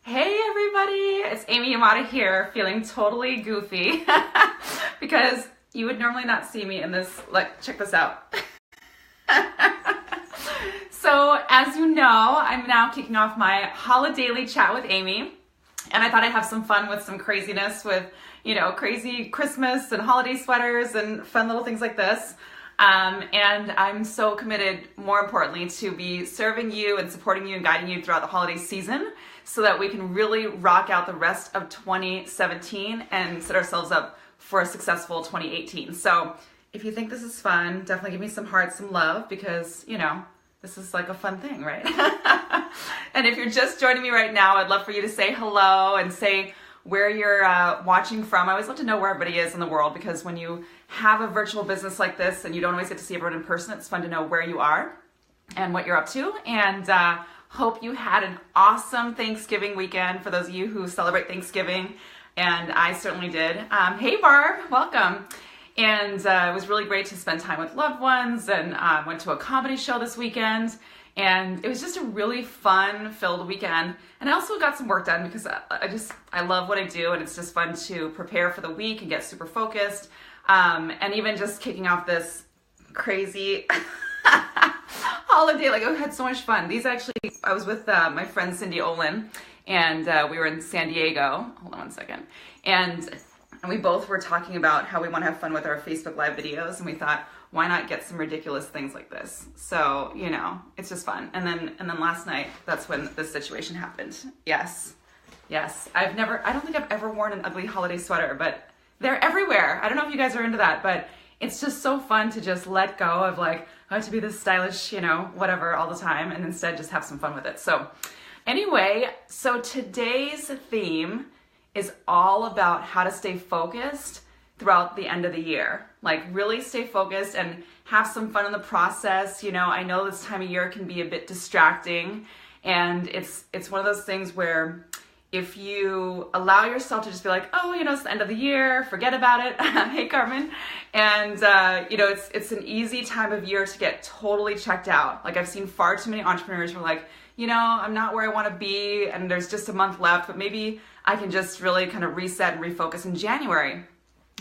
Hey everybody, it's Amy Nov here, feeling totally goofy because you would normally not see me in this, check this out. So as you know, I'm now kicking off my holiday chat with Amy, and I thought I'd have some fun with some craziness with, crazy Christmas and holiday sweaters and fun little things like this. And I'm so committed, more importantly, to be serving you and supporting you and guiding you throughout the holiday season so that we can really rock out the rest of 2017 and set ourselves up for a successful 2018. So if you think this is fun, definitely give me some hearts, some love, because, this is like a fun thing, right? And if you're just joining me right now, I'd love for you to say hello and say where you're watching from. I always love to know where everybody is in the world, because when you have a virtual business like this and you don't always get to see everyone in person, it's fun to know where you are and what you're up to. And hope you had an awesome Thanksgiving weekend for those of you who celebrate Thanksgiving, and I certainly did. Hey Barb, welcome. And it was really great to spend time with loved ones, and went to a comedy show this weekend. And it was just a really fun-filled weekend. And I also got some work done because I love what I do, and it's just fun to prepare for the week and get super focused. And even just kicking off this crazy holiday, I had so much fun. I was with my friend Cindy Olin, and we were in San Diego. Hold on one second. And we both were talking about how we want to have fun with our Facebook Live videos, and we thought, why not get some ridiculous things like this? So, it's just fun. And then last night, that's when this situation happened. Yes. I don't think I've ever worn an ugly holiday sweater, but they're everywhere. I don't know if you guys are into that, but it's just so fun to just let go of I have to be this stylish, whatever all the time, and instead just have some fun with it. So anyway, today's theme is all about how to stay focused throughout the end of the year. Really stay focused and have some fun in the process. I know this time of year can be a bit distracting, and it's one of those things where if you allow yourself to just be like, oh, it's the end of the year, forget about it. Hey, Carmen. And, it's an easy time of year to get totally checked out. I've seen far too many entrepreneurs who are like, I'm not where I want to be, and there's just a month left, but maybe I can just really kind of reset and refocus in January.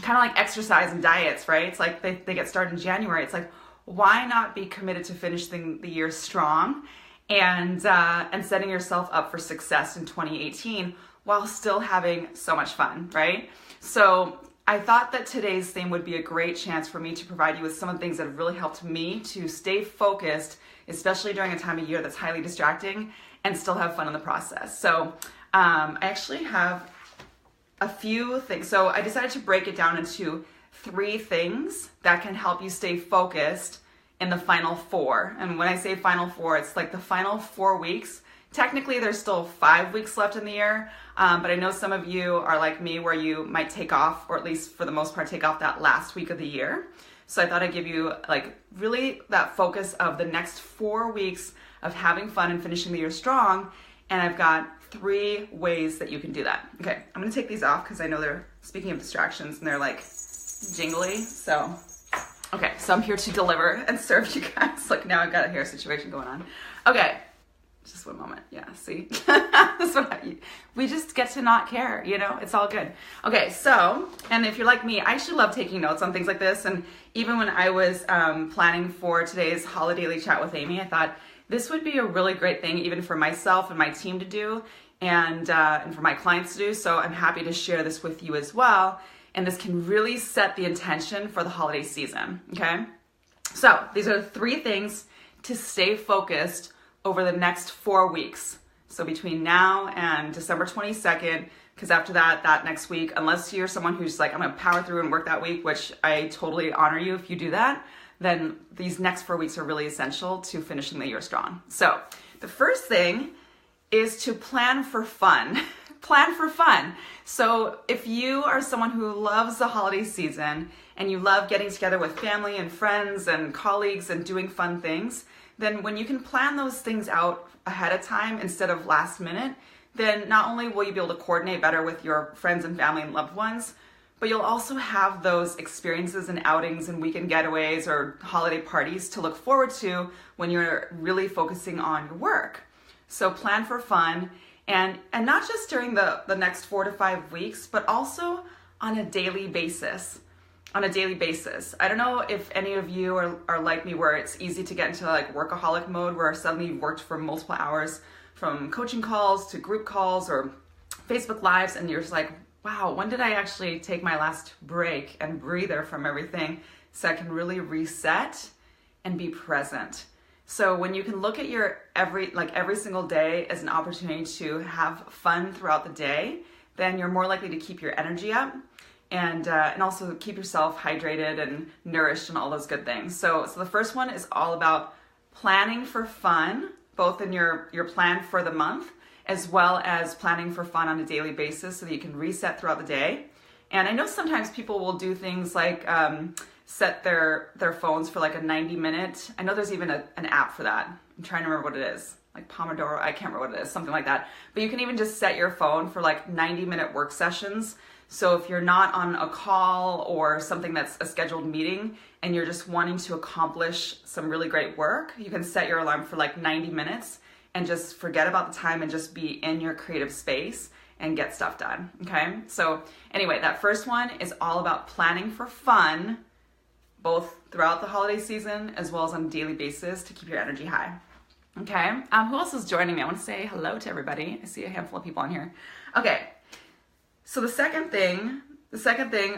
Kind of like exercise and diets, right? It's like they get started in January. It's like, why not be committed to finishing the year strong and setting yourself up for success in 2018 while still having so much fun, right? So I thought that today's theme would be a great chance for me to provide you with some of the things that have really helped me to stay focused, especially during a time of year that's highly distracting, and still have fun in the process. So I actually have a few things. So I decided to break it down into 3 things that can help you stay focused in the final 4. And when I say final 4, it's the final 4 weeks. Technically, there's still 5 weeks left in the year, but I know some of you are like me, where you might take off, or at least for the most part, take off that last week of the year. So I thought I'd give you really that focus of the next 4 weeks of having fun and finishing the year strong. And I've got 3 ways that you can do that. Okay, I'm gonna take these off because I know they're, speaking of distractions, and they're jingly. So, okay, so I'm here to deliver and serve you guys. Now I've got a hair situation going on. Okay, just one moment. Yeah, see? That's what we just get to not care, it's all good. Okay, so, and if you're like me, I actually love taking notes on things like this. And even when I was planning for today's holiday chat with Amy, I thought this would be a really great thing even for myself and my team to do, and for my clients to do. So I'm happy to share this with you as well. And this can really set the intention for the holiday season, okay? So these are 3 things to stay focused over the next 4 weeks. So between now and December 22nd, because after that next week, unless you're someone who's I'm gonna power through and work that week, which I totally honor you if you do that, then these next 4 weeks are really essential to finishing the year strong. So the first thing is to plan for fun. Plan for fun. So if you are someone who loves the holiday season and you love getting together with family and friends and colleagues and doing fun things, then when you can plan those things out ahead of time instead of last minute, then not only will you be able to coordinate better with your friends and family and loved ones, but you'll also have those experiences and outings and weekend getaways or holiday parties to look forward to when you're really focusing on your work. So plan for fun And not just during the next 4 to 5 weeks, but also on a daily basis. On a daily basis. I don't know if any of you are like me, where it's easy to get into like workaholic mode, where suddenly you've worked for multiple hours from coaching calls to group calls or Facebook Lives, and you're just like, wow, when did I actually take my last break and breather from everything so I can really reset and be present? So when you can look at your every single day as an opportunity to have fun throughout the day, then you're more likely to keep your energy up and also keep yourself hydrated and nourished and all those good things. So the first one is all about planning for fun, both in your plan for the month, as well as planning for fun on a daily basis so that you can reset throughout the day. And I know sometimes people will do things like set their phones for like a 90-minute. I know there's even an app for that. I'm trying to remember what it is. Like Pomodoro, I can't remember what it is, something like that. But you can even just set your phone for like 90-minute work sessions. So if you're not on a call or something that's a scheduled meeting and you're just wanting to accomplish some really great work, you can set your alarm for like 90 minutes and just forget about the time and just be in your creative space and get stuff done, okay? So anyway, that first one is all about planning for fun, both throughout the holiday season as well as on a daily basis to keep your energy high, okay? Who else is joining me? I want to say hello to everybody. I see a handful of people on here. Okay, so the second thing,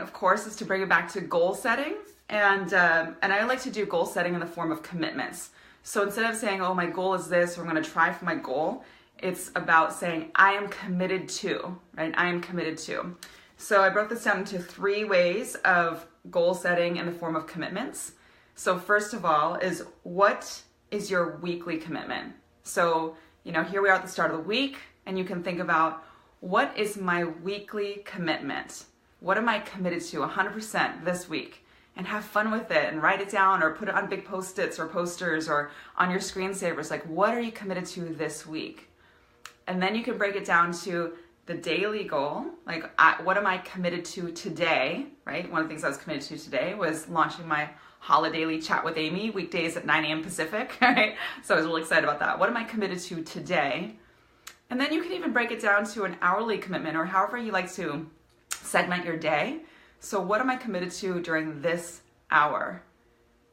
of course, is to bring it back to goal setting, and I like to do goal setting in the form of commitments. So instead of saying, oh, my goal is this, or I'm going to try for my goal, it's about saying, I am committed to, right? I am committed to. So I broke this down into 3 ways of goal setting in the form of commitments. So first of all is, what is your weekly commitment? So, here we are at the start of the week, and you can think about, what is my weekly commitment? What am I committed to 100% this week? And have fun with it and write it down or put it on big Post-its or posters or on your screensavers. Like, what are you committed to this week? And then you can break it down to the daily goal. Like, what am I committed to today, right? One of the things I was committed to today was launching my holiday chat with Amy, weekdays at 9 a.m. Pacific, right? So I was really excited about that. What am I committed to today? And then you can even break it down to an hourly commitment, or however you like to segment your day. So what am I committed to during this hour?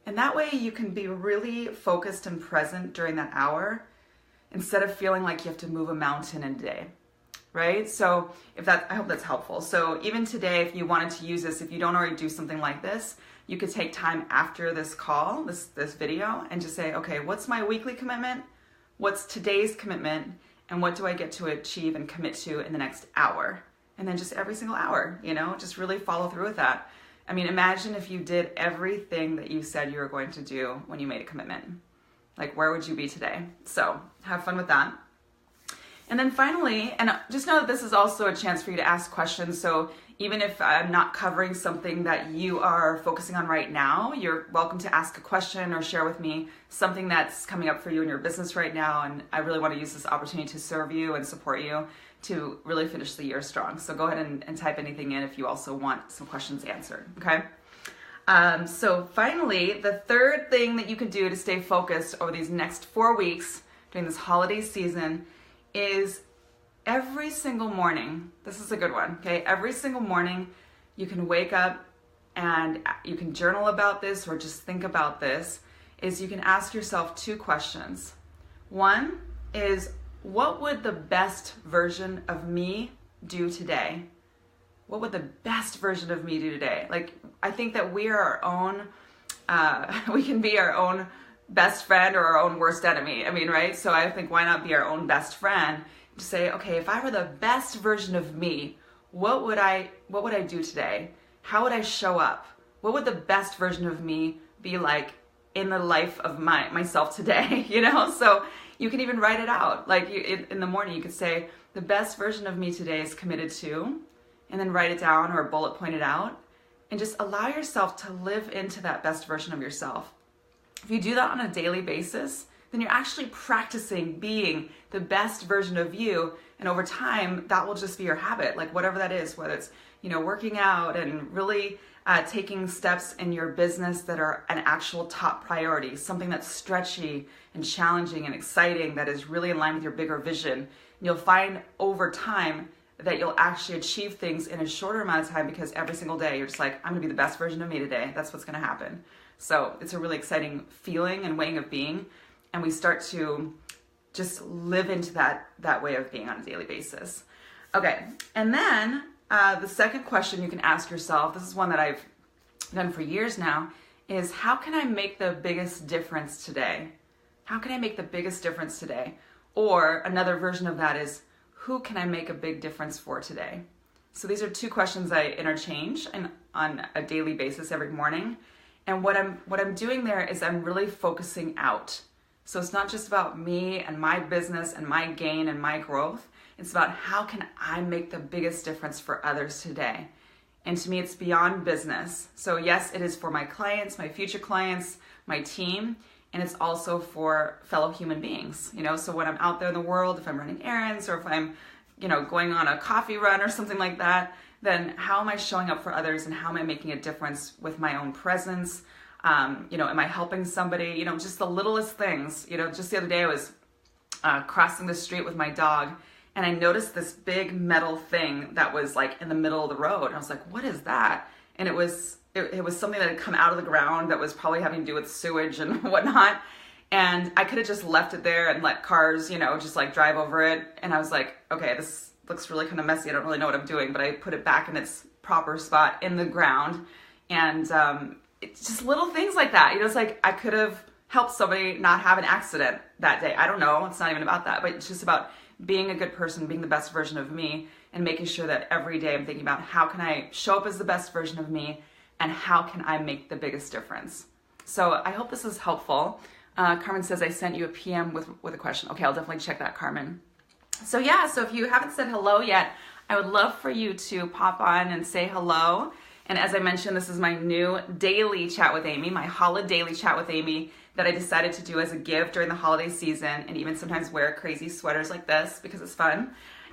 And that way you can be really focused and present during that hour instead of feeling like you have to move a mountain in a day, right? So I hope that's helpful. So even today, if you wanted to use this, if you don't already do something like this, you could take time after this call, this video, and just say, okay, what's my weekly commitment? What's today's commitment? And what do I get to achieve and commit to in the next hour? And then just every single hour, just really follow through with that. I mean, imagine if you did everything that you said you were going to do when you made a commitment. Like, where would you be today? So have fun with that. And then finally, and just know that this is also a chance for you to ask questions. So even if I'm not covering something that you are focusing on right now, you're welcome to ask a question or share with me something that's coming up for you in your business right now. And I really want to use this opportunity to serve you and support you to really finish the year strong. So go ahead and type anything in if you also want some questions answered, okay? So finally, the third thing that you can do to stay focused over these next 4 weeks during this holiday season is every single morning, this is a good one, okay? Every single morning you can wake up and you can journal about this or just think about this, is you can ask yourself 2 questions. One is, what would the best version of me do today? What would the best version of me do today? Like, I think that we are our own, we can be our own best friend or our own worst enemy. I mean, right? So I think, why not be our own best friend to say, okay, if I were the best version of me, what would I do today? How would I show up? What would the best version of me be like in the life of myself today? So you can even write it out. Like in the morning, you could say, the best version of me today is committed to, and then write it down or bullet point it out, and just allow yourself to live into that best version of yourself. If you do that on a daily basis, then you're actually practicing being the best version of you. And over time, that will just be your habit, like whatever that is, whether it's, working out and really taking steps in your business that are an actual top priority, something that's stretchy and challenging and exciting, that is really in line with your bigger vision. you'll find over time that you'll actually achieve things in a shorter amount of time, because every single day you're just like, I'm gonna be the best version of me today. That's what's gonna happen. So it's a really exciting feeling and way of being. And we start to just live into that way of being on a daily basis. Okay, and then the second question you can ask yourself, this is one that I've done for years now, is how can I make the biggest difference today? How can I make the biggest difference today? Or another version of that is, who can I make a big difference for today? So these are two questions I interchange on a daily basis every morning. And what I'm doing there is I'm really focusing out. So it's not just about me and my business and my gain and my growth. It's about how can I make the biggest difference for others today? And to me, it's beyond business. So yes, it is for my clients, my future clients, my team, and it's also for fellow human beings. So when I'm out there in the world, if I'm running errands or if I'm, going on a coffee run or something like that, then how am I showing up for others and how am I making a difference with my own presence? Am I helping somebody? Just the littlest things. Just the other day I was crossing the street with my dog, and I noticed this big metal thing that was like in the middle of the road. And I was like, what is that? And it was something that had come out of the ground that was probably having to do with sewage and whatnot. And I could have just left it there and let cars, just like drive over it. And I was like, okay, this looks really kind of messy. I don't really know what I'm doing, but I put it back in its proper spot in the ground. And it's just little things like that. It's like I could have helped somebody not have an accident that day. I don't know. It's not even about that, but it's just about being a good person, being the best version of me, and making sure that every day I'm thinking about how can I show up as the best version of me and how can I make the biggest difference. So I hope this is helpful. Carmen says, I sent you a PM with a question. Okay, I'll definitely check that, Carmen. So yeah, so if you haven't said hello yet, I would love for you to pop on and say hello. And as I mentioned, this is my new daily chat with Amy, my holiday daily chat with Amy that I decided to do as a gift during the holiday season, and even sometimes wear crazy sweaters like this because it's fun.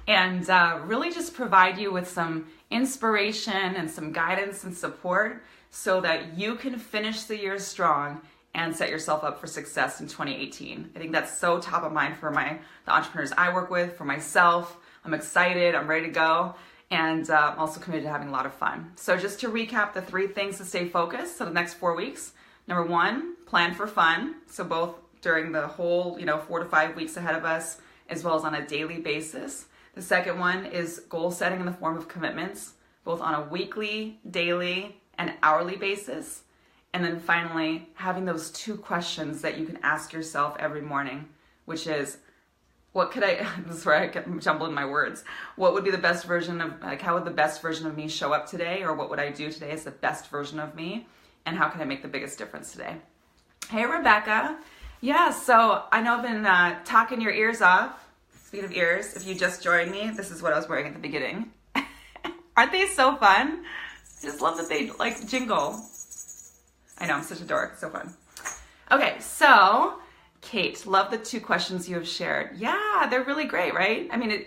And really just provide you with some inspiration and some guidance and support so that you can finish the year strong and set yourself up for success in 2018. I think that's so top of mind for the entrepreneurs I work with, for myself. I'm excited, I'm ready to go, and I'm also committed to having a lot of fun. So just to recap the 3 things to stay focused for the next 4 weeks. Number 1, plan for fun. So both during the whole 4 to 5 weeks ahead of us, as well as on a daily basis. The second one is goal setting in the form of commitments, both on a weekly, daily, and hourly basis. And then finally, having those 2 questions that you can ask yourself every morning, which is, this is where I get jumbled in my words. What would be the best version of, how would the best version of me show up today? Or what would I do today as the best version of me? And how can I make the biggest difference today? Hey, Rebecca. Yeah, so I know I've been talking your ears off. Speaking of ears, if you just joined me, this is what I was wearing at the beginning. Aren't they so fun? I just love that they jingle. I know, I'm such a dork, so fun. Okay, so Kate, love the 2 questions you have shared. Yeah, they're really great, right? I mean,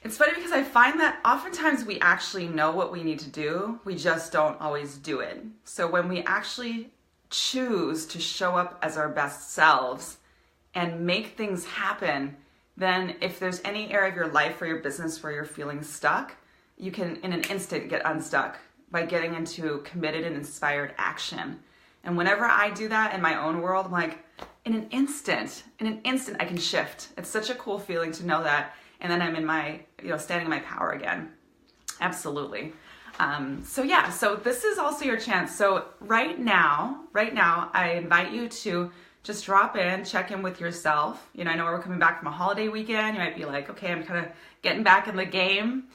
it's funny because I find that oftentimes we actually know what we need to do, we just don't always do it. So when we actually choose to show up as our best selves and make things happen, then if there's any area of your life or your business where you're feeling stuck, you can in an instant get unstuck by getting into committed and inspired action. And whenever I do that in my own world, I'm like, in an instant I can shift. It's such a cool feeling to know that. And then I'm in my, standing in my power again. Absolutely. So this is also your chance. So right now, I invite you to just drop in, check in with yourself. I know we're coming back from a holiday weekend. You might be like, okay, I'm kind of getting back in the game.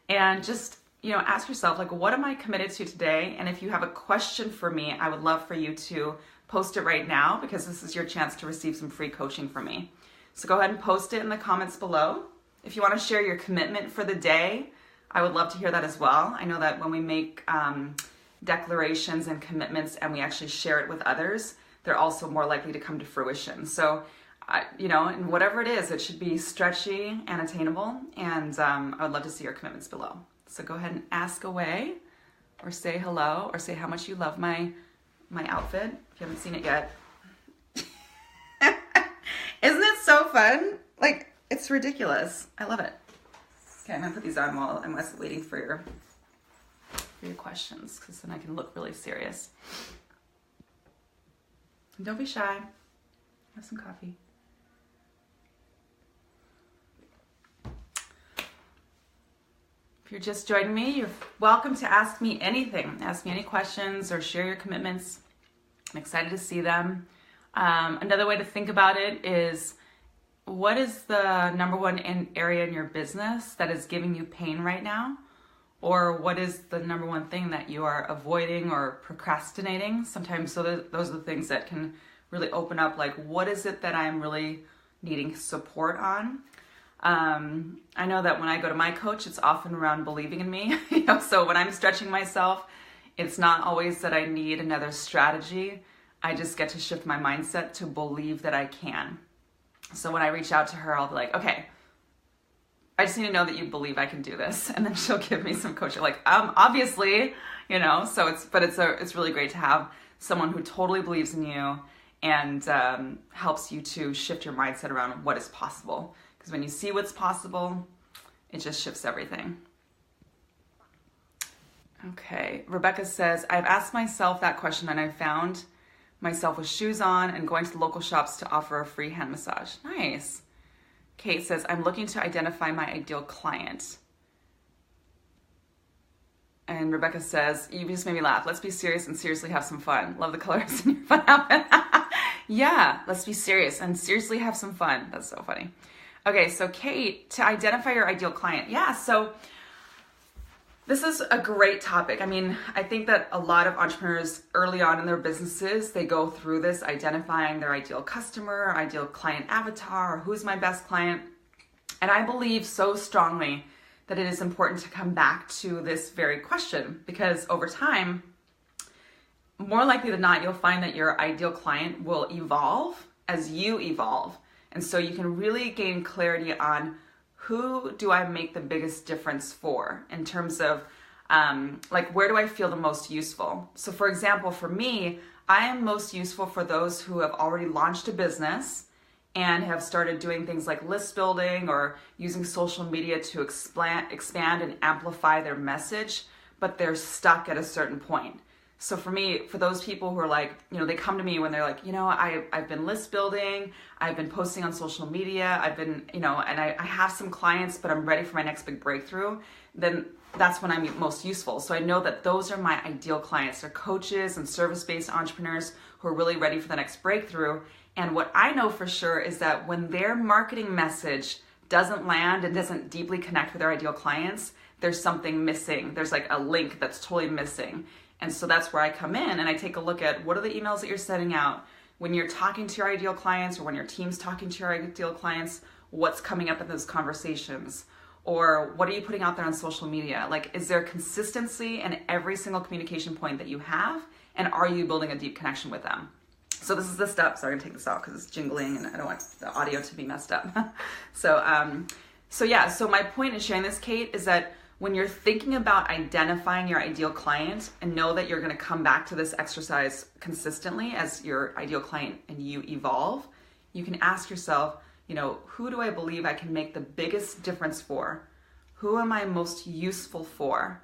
And just, ask yourself, what am I committed to today? And if you have a question for me, I would love for you to post it right now, because this is your chance to receive some free coaching from me. So go ahead and post it in the comments below. If you want to share your commitment for the day, I would love to hear that as well. I know that when we make declarations and commitments and we actually share it with others, they're also more likely to come to fruition. So, and whatever it is, it should be stretchy and attainable. And I would love to see your commitments below. So go ahead and ask away, or say hello, or say how much you love my outfit if you haven't seen it yet. Isn't it so fun? It's ridiculous. I love it. Okay, I'm gonna put these on while I'm waiting for your questions, because then I can look really serious. And don't be shy. Have some coffee. If you're just joining me, you're welcome to ask me anything. Ask me any questions or share your commitments. I'm excited to see them. Another way to think about it is, what is the number one area in your business that is giving you pain right now? Or what is the number one thing that you are avoiding or procrastinating? Sometimes those are the things that can really open up, like, what is it that I'm really needing support on? I know that when I go to my coach, it's often around believing in me. So when I'm stretching myself, it's not always that I need another strategy. I just get to shift my mindset to believe that I can. So when I reach out to her, I'll be like, okay, I just need to know that you believe I can do this. And then she'll give me some coaching, like, obviously, so it's really great to have someone who totally believes in you and helps you to shift your mindset around what is possible. Because when you see what's possible, it just shifts everything. Okay, Rebecca says, I've asked myself that question and I found myself with shoes on and going to the local shops to offer a free hand massage. Nice. Kate says, I'm looking to identify my ideal client. And Rebecca says, you just made me laugh. Let's be serious and seriously have some fun. Love the colors in your fun outfit. Yeah, let's be serious and seriously have some fun. That's so funny. Okay, so Kate, to identify your ideal client. Yeah, so this is a great topic. I mean, I think that a lot of entrepreneurs early on in their businesses, they go through this identifying their ideal customer, ideal client avatar, who's my best client. And I believe so strongly that it is important to come back to this very question, because over time, more likely than not, you'll find that your ideal client will evolve as you evolve. And so you can really gain clarity on, who do I make the biggest difference for in terms of where do I feel the most useful? So for example, for me, I am most useful for those who have already launched a business and have started doing things like list building or using social media to expand and amplify their message, but they're stuck at a certain point. So for me, for those people who are like, they come to me when they're like, I've been list building, I've been posting on social media, I've been, and I have some clients, but I'm ready for my next big breakthrough, then that's when I'm most useful. So I know that those are my ideal clients. They're coaches and service-based entrepreneurs who are really ready for the next breakthrough. And what I know for sure is that when their marketing message doesn't land and doesn't deeply connect with their ideal clients, there's something missing. There's like a link that's totally missing. And so that's where I come in and I take a look at, what are the emails that you're sending out? When you're talking to your ideal clients, or when your team's talking to your ideal clients, what's coming up in those conversations? Or what are you putting out there on social media? Like, is there consistency in every single communication point that you have? And are you building a deep connection with them? So this is the step. Sorry, I'm gonna take this off because it's jingling and I don't want the audio to be messed up. So my point in sharing this, Kate, is that when you're thinking about identifying your ideal client, and know that you're going to come back to this exercise consistently as your ideal client and you evolve, you can ask yourself, who do I believe I can make the biggest difference for? Who am I most useful for?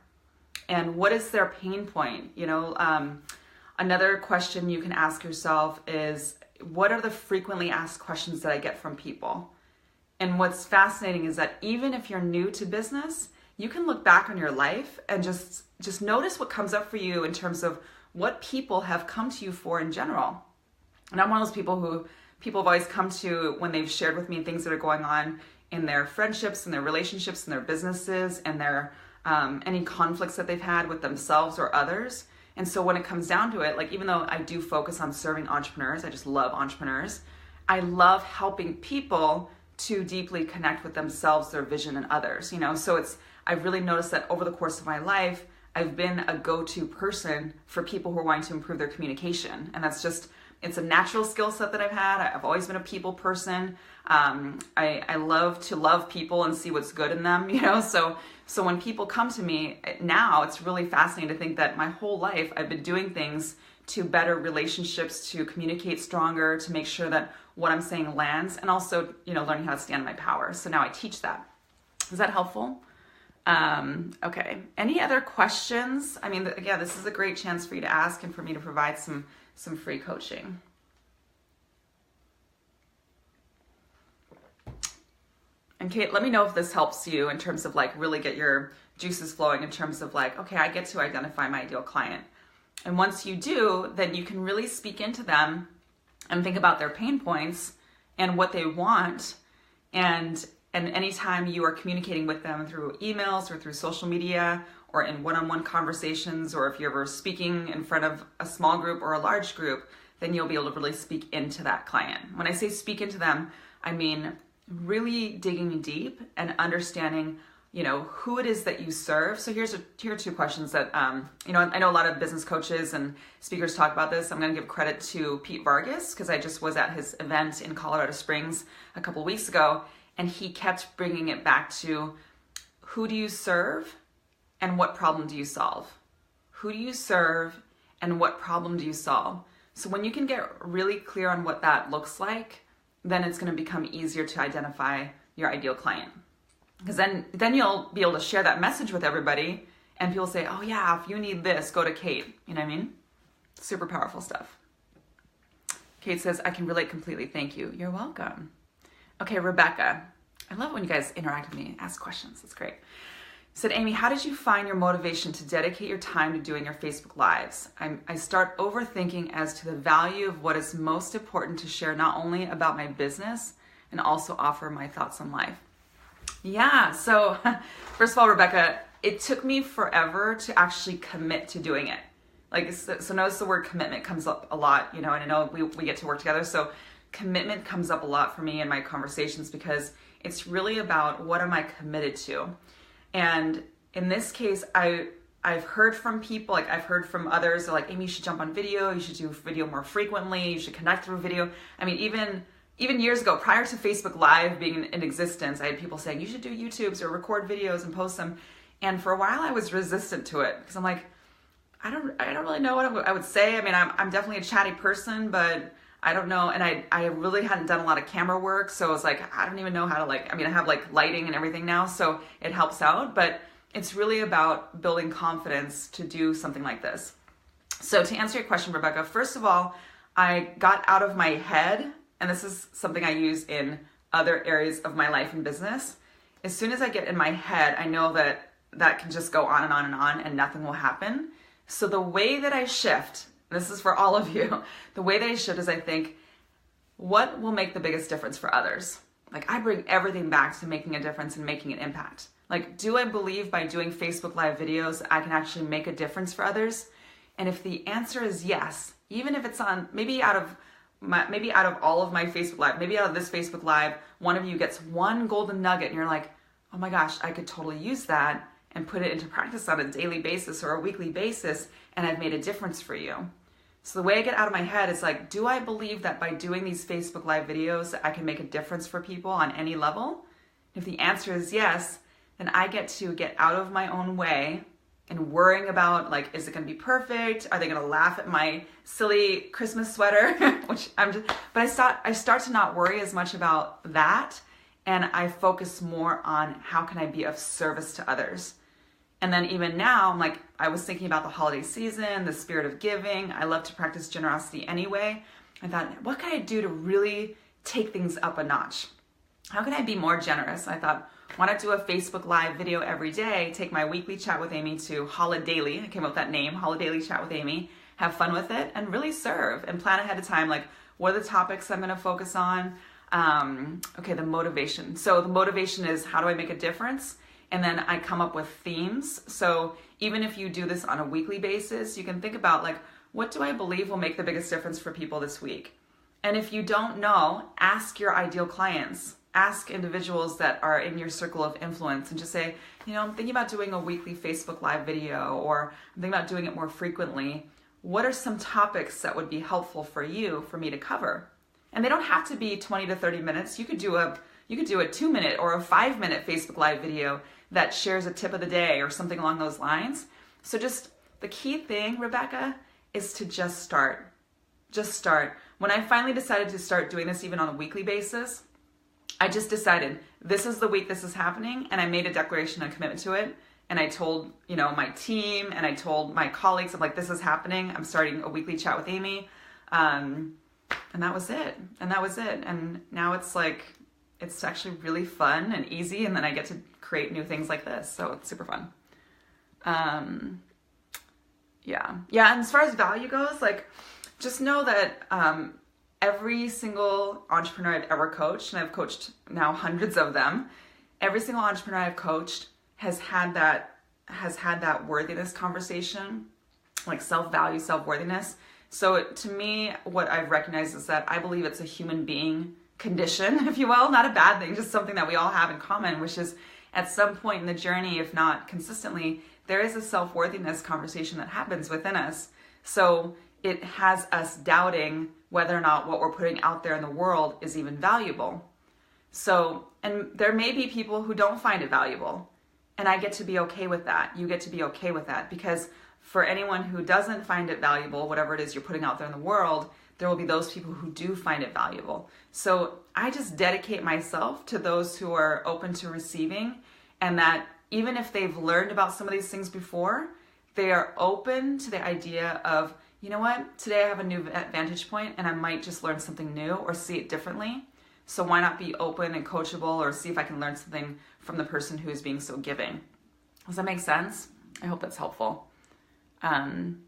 And what is their pain point? Another question you can ask yourself is, what are the frequently asked questions that I get from people? And what's fascinating is that even if you're new to business, you can look back on your life and just notice what comes up for you in terms of what people have come to you for in general. And I'm one of those people who people have always come to when they've shared with me things that are going on in their friendships and their relationships and their businesses and their any conflicts that they've had with themselves or others. And so when it comes down to it, like, even though I do focus on serving entrepreneurs, I just love entrepreneurs, I love helping people to deeply connect with themselves, their vision, and others, So I've really noticed that over the course of my life, I've been a go-to person for people who are wanting to improve their communication. And it's a natural skill set that I've had. I've always been a people person. I love to love people and see what's good in them, So when people come to me now, it's really fascinating to think that my whole life I've been doing things to better relationships, to communicate stronger, to make sure that what I'm saying lands, and also, learning how to stand in my power. So now I teach that. Is that helpful? Okay. Any other questions? I mean, again, this is a great chance for you to ask and for me to provide some free coaching. And Kate, let me know if this helps you in terms of like really get your juices flowing in terms of like, okay, I get to identify my ideal client. And once you do, then you can really speak into them and think about their pain points and what they want. And anytime you are communicating with them through emails or through social media or in one-on-one conversations, or if you're ever speaking in front of a small group or a large group, then you'll be able to really speak into that client. When I say speak into them, I mean really digging deep and understanding, who it is that you serve. So here are two questions that, I know a lot of business coaches and speakers talk about this. I'm going to give credit to Pete Vargas because I just was at his event in Colorado Springs a couple weeks ago, and he kept bringing it back to who do you serve and what problem do you solve? Who do you serve and what problem do you solve? So when you can get really clear on what that looks like, then it's going to become easier to identify your ideal client. Because then you'll be able to share that message with everybody, and people say, oh yeah, if you need this, go to Kate. You know what I mean? Super powerful stuff. Kate says, I can relate completely. Thank you. You're welcome. Okay, Rebecca. I love when you guys interact with me, ask questions. That's great. Said, Amy, how did you find your motivation to dedicate your time to doing your Facebook Lives? I start overthinking as to the value of what is most important to share, not only about my business, and also offer my thoughts on life. Yeah, so first of all, Rebecca, it took me forever to actually commit to doing it. Like, so notice the word commitment comes up a lot, and I know we get to work together. So commitment comes up a lot for me in my conversations because it's really about what am I committed to? And in this case, I've heard from people, like I've heard from others, they're like, Amy, you should jump on video. You should do video more frequently. You should connect through video. I mean, even years ago, prior to Facebook Live being in existence, I had people saying, you should do YouTubes or record videos and post them. And for a while I was resistant to it because I'm like, I don't really know what I would say. I mean, I'm definitely a chatty person, but I don't know. And I really hadn't done a lot of camera work. So I was like, I don't even know how to I have like lighting and everything now, so it helps out, but it's really about building confidence to do something like this. So to answer your question, Rebecca, first of all, I got out of my head, and this is something I use in other areas of my life and business. As soon as I get in my head, I know that can just go on and on and on and nothing will happen. So the way that I shift, this is for all of you, the way that I shift is I think, what will make the biggest difference for others? Like, I bring everything back to making a difference and making an impact. Like, do I believe by doing Facebook Live videos, I can actually make a difference for others? And if the answer is yes, even if it's on, maybe out of all of my Facebook Live, maybe out of this Facebook Live, one of you gets one golden nugget and you're like, oh my gosh, I could totally use that and put it into practice on a daily basis or a weekly basis, and I've made a difference for you. So the way I get out of my head is like, do I believe that by doing these Facebook Live videos, I can make a difference for people on any level? If the answer is yes, then I get to get out of my own way and worrying about, like, is it going to be perfect? Are they going to laugh at my silly Christmas sweater? But I start to not worry as much about that, and I focus more on how can I be of service to others. And then even now, I'm like, I was thinking about the holiday season, the spirit of giving. I love to practice generosity anyway. I thought, what can I do to really take things up a notch? How can I be more generous? I thought, why not do a Facebook Live video every day, take my weekly chat with Amy to Holidaily. I came up with that name, Holidaily Chat with Amy, have fun with it, and really serve and plan ahead of time, like, what are the topics I'm gonna focus on? Okay, the motivation. So the motivation is, how do I make a difference? And then I come up with themes. So even if you do this on a weekly basis, you can think about, like, what do I believe will make the biggest difference for people this week? And if you don't know, ask your ideal clients. Ask individuals that are in your circle of influence and just say, I'm thinking about doing a weekly Facebook Live video, or I'm thinking about doing it more frequently. What are some topics that would be helpful for you, for me to cover? And they don't have to be 20 to 30 minutes. You could do a 2-minute or a 5-minute Facebook Live video that shares a tip of the day or something along those lines. So just the key thing, Rebecca, is to just start. Just start. When I finally decided to start doing this even on a weekly basis, I just decided this is the week this is happening, and I made a declaration and a commitment to it. And I told, my team, and I told my colleagues, I'm like, this is happening. I'm starting a weekly chat with Amy. And that was it. And now it's like, it's actually really fun and easy. And then I get to create new things like this. So it's super fun. Yeah. And as far as value goes, like, just know that, every single entrepreneur I've ever coached, and I've coached now hundreds of them, every single entrepreneur I've coached has had that worthiness conversation, like self-value, self-worthiness. So to me, what I've recognized is that I believe it's a human being condition, if you will, not a bad thing, just something that we all have in common, which is at some point in the journey, if not consistently, there is a self-worthiness conversation that happens within us. So it has us doubting whether or not what we're putting out there in the world is even valuable. So, and there may be people who don't find it valuable, and I get to be okay with that. You get to be okay with that, because for anyone who doesn't find it valuable, whatever it is you're putting out there in the world, there will be those people who do find it valuable. So I just dedicate myself to those who are open to receiving, and that even if they've learned about some of these things before, they are open to the idea of, you know what, today I have a new vantage point and I might just learn something new or see it differently. So why not be open and coachable, or see if I can learn something from the person who is being so giving? Does that make sense? I hope that's helpful. And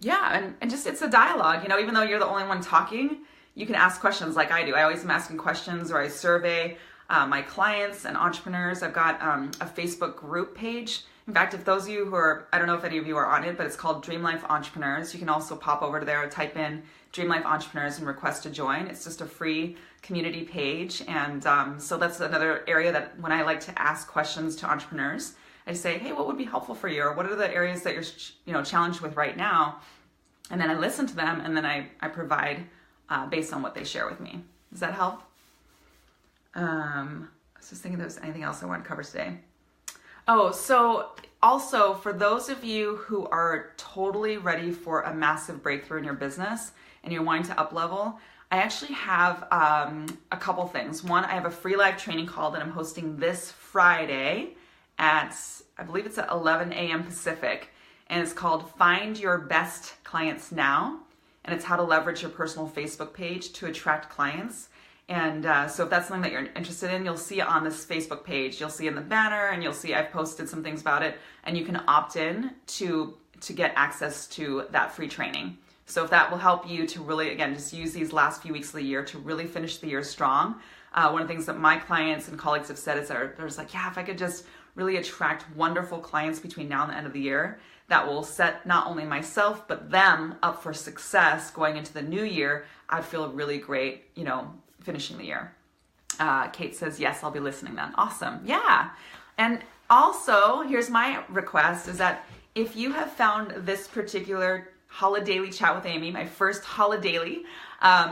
just, it's a dialogue, even though you're the only one talking, you can ask questions like I do. I always am asking questions, or I survey my clients and entrepreneurs. I've got a Facebook group page. In fact, if those of you who are, I don't know if any of you are on it, but it's called Dream Life Entrepreneurs. You can also pop over to there, type in Dream Life Entrepreneurs and request to join. It's just a free community page. And so that's another area that when I like to ask questions to entrepreneurs, I say, hey, what would be helpful for you? Or what are the areas that you're challenged with right now? And then I listen to them, and then I provide based on what they share with me. Does that help? I was just thinking if there was anything else I want to cover today. Oh, so also for those of you who are totally ready for a massive breakthrough in your business and you're wanting to up level, I actually have a couple things. One, I have a free live training call that I'm hosting this Friday at, I believe it's at 11 a.m. Pacific, and it's called Find Your Best Clients Now, and it's how to leverage your personal Facebook page to attract clients. And so if that's something that you're interested in, you'll see it on this Facebook page. You'll see in the banner, and you'll see I've posted some things about it, and you can opt in to get access to that free training. So if that will help you to really, again, just use these last few weeks of the year to really finish the year strong. One of the things that my clients and colleagues have said is they're just like, yeah, if I could just really attract wonderful clients between now and the end of the year, that will set not only myself, but them up for success going into the new year, I'd feel really great, finishing the year. Kate says, yes, I'll be listening then. Awesome. Yeah. And also, here's my request, is that if you have found this particular Holidaily Chat with Amy, my first Holidaily,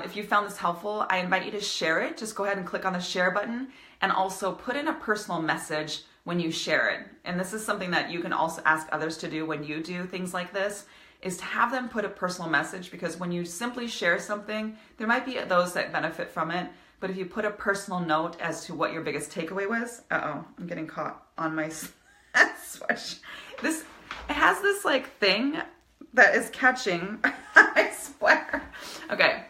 if you found this helpful, I invite you to share it. Just go ahead and click on the share button, and also put in a personal message when you share it. And this is something that you can also ask others to do when you do things like this, is to have them put a personal message, because when you simply share something, there might be those that benefit from it. But if you put a personal note as to what your biggest takeaway was, I'm getting caught on my switch. It has this like thing that is catching, I swear. Okay,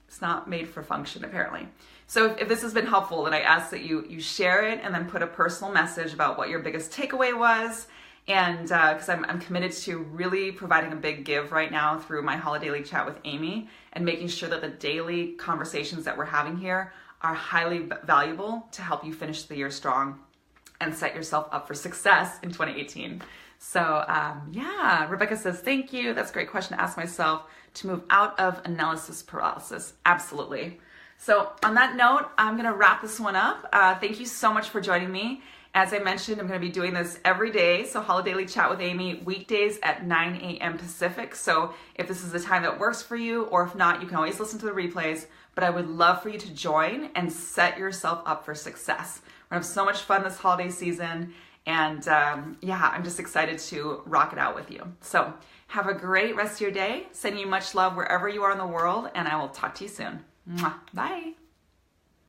it's not made for function apparently. So if this has been helpful, then I ask that you share it and then put a personal message about what your biggest takeaway was. And because I'm committed to really providing a big give right now through my Holidaily Chat with Amy, and making sure that the daily conversations that we're having here are highly valuable to help you finish the year strong and set yourself up for success in 2018. So Rebecca says, thank you. That's a great question to ask myself to move out of analysis paralysis. Absolutely. So on that note, I'm going to wrap this one up. Thank you so much for joining me. As I mentioned, I'm going to be doing this every day. So Holidaily Chat with Amy, weekdays at 9 a.m. Pacific. So if this is the time that works for you, or if not, you can always listen to the replays. But I would love for you to join and set yourself up for success. We're going to have so much fun this holiday season. And I'm just excited to rock it out with you. So Have a great rest of your day. Sending you much love wherever you are in the world, and I will talk to you soon. Mwah. Bye.